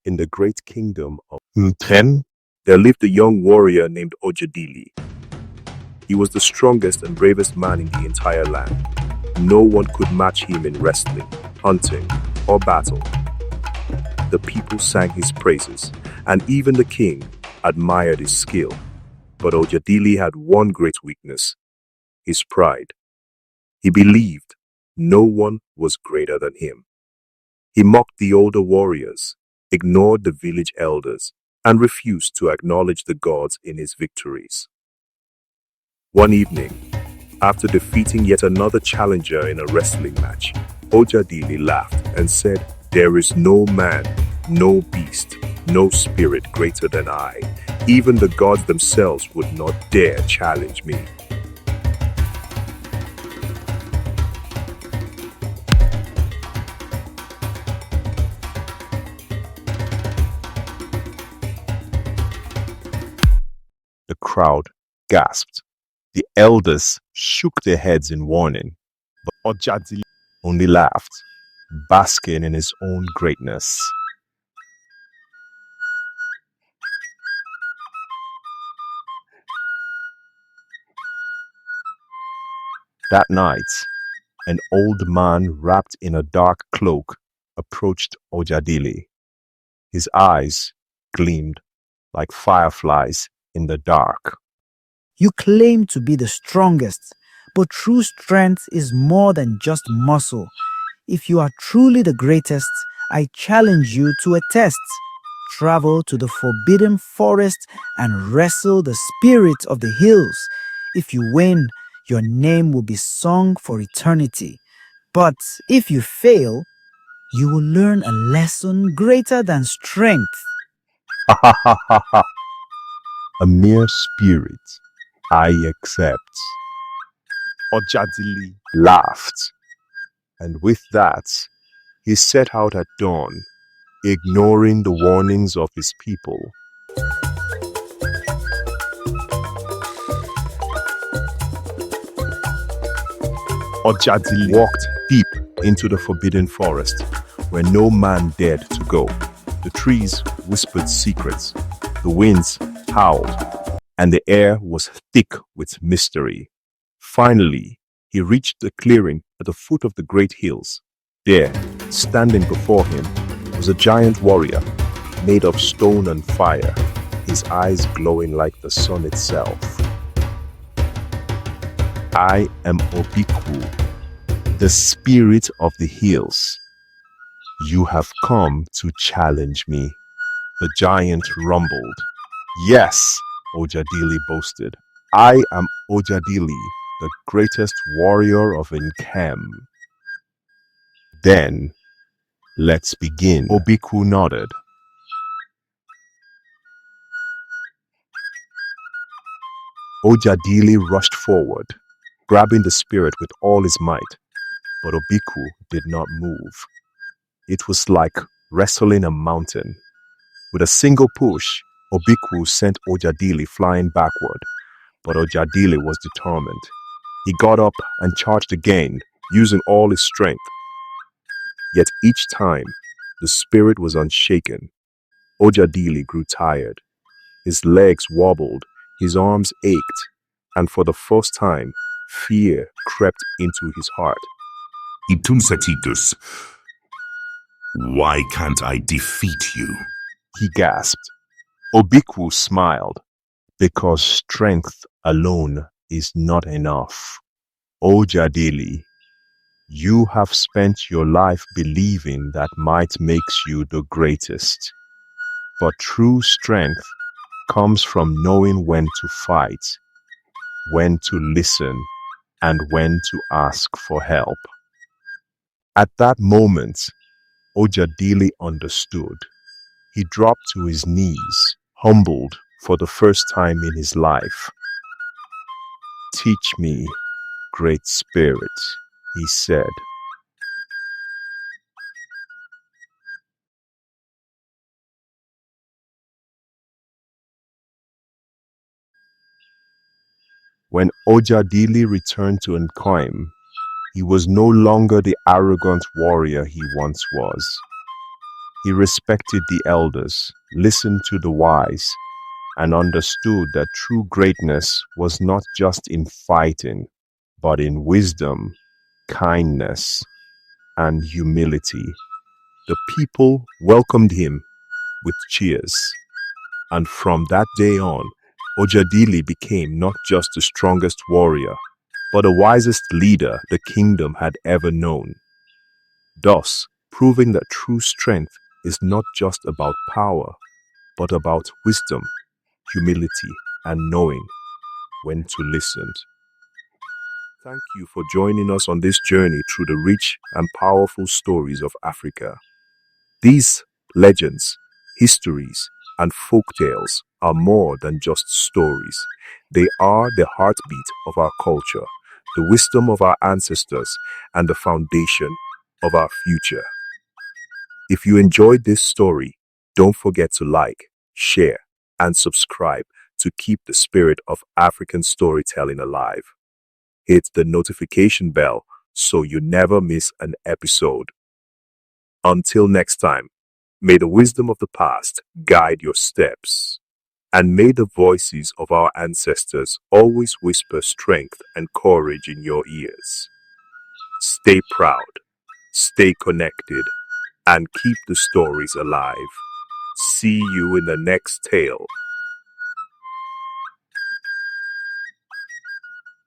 In the great kingdom of Mtren, there lived a young warrior named Ojadili. He was the strongest and bravest man in the entire land. No one could match him in wrestling, hunting, or battle. The people sang his praises, and even the king admired his skill. But Ojadili had one great weakness: his pride. He believed no one was greater than him. He mocked the older warriors, ignored the village elders, and refused to acknowledge the gods in his victories. One evening, after defeating yet another challenger in a wrestling match, Ojadili laughed and said, "There is no man, no beast, no spirit greater than I. Even the gods themselves would not dare challenge me." The crowd gasped. The elders shook their heads in warning, but Ojadili only laughed, basking in his own greatness. That night, an old man wrapped in a dark cloak approached Ojadili. His eyes gleamed like fireflies in the dark. You claim to be the strongest, but true strength is more than just muscle. If you are truly the greatest, I challenge you to a test. Travel to the forbidden forest and wrestle the spirit of the hills. If you win, your name will be sung for eternity. But if you fail, you will learn a lesson greater than strength. Ha ha ha ha ha. A mere spirit, I accept. Ojadili laughed, and with that, he set out at dawn, ignoring the warnings of his people. Ojadili walked deep into the forbidden forest, where no man dared to go. The trees whispered secrets, the winds howled, and the air was thick with mystery. Finally, he reached a clearing at the foot of the great hills. There, standing before him, was a giant warrior, made of stone and fire, his eyes glowing like the sun itself. "I am Obiku, the spirit of the hills. You have come to challenge me," the giant rumbled. "Yes," Ojadili boasted. "I am Ojadili, the greatest warrior of Nkem." "Then, let's begin," Obiku nodded. Ojadili rushed forward, grabbing the spirit with all his might, but Obiku did not move. It was like wrestling a mountain. With a single push, Obiku sent Ojadili flying backward, but Ojadili was determined. He got up and charged again, using all his strength. Yet each time, the spirit was unshaken. Ojadili grew tired. His legs wobbled, his arms ached, and for the first time, fear crept into his heart. Itunsatitus, why can't I defeat you? He gasped. Obiku smiled. "Because strength alone is not enough. Ojadili, you have spent your life believing that might makes you the greatest. But true strength comes from knowing when to fight, when to listen, and when to ask for help." At that moment, Ojadili understood. He dropped to his knees, humbled for the first time in his life. "Teach me, Great Spirit," he said. When Ojadili returned to Nkoim, he was no longer the arrogant warrior he once was. He respected the elders, listened to the wise, and understood that true greatness was not just in fighting, but in wisdom, kindness, and humility. The people welcomed him with cheers. And from that day on, Ojadili became not just the strongest warrior, but the wisest leader the kingdom had ever known. Thus, proving that true strength is not just about power, but about wisdom, humility, and knowing when to listen. Thank you for joining us on this journey through the rich and powerful stories of Africa. These legends, histories, and folk tales are more than just stories. They are the heartbeat of our culture, the wisdom of our ancestors, and the foundation of our future. If you enjoyed this story, don't forget to like, share, and subscribe to keep the spirit of African storytelling alive. Hit the notification bell so you never miss an episode. Until next time, may the wisdom of the past guide your steps, and may the voices of our ancestors always whisper strength and courage in your ears. Stay proud, stay connected, and keep the stories alive. See you in the next tale.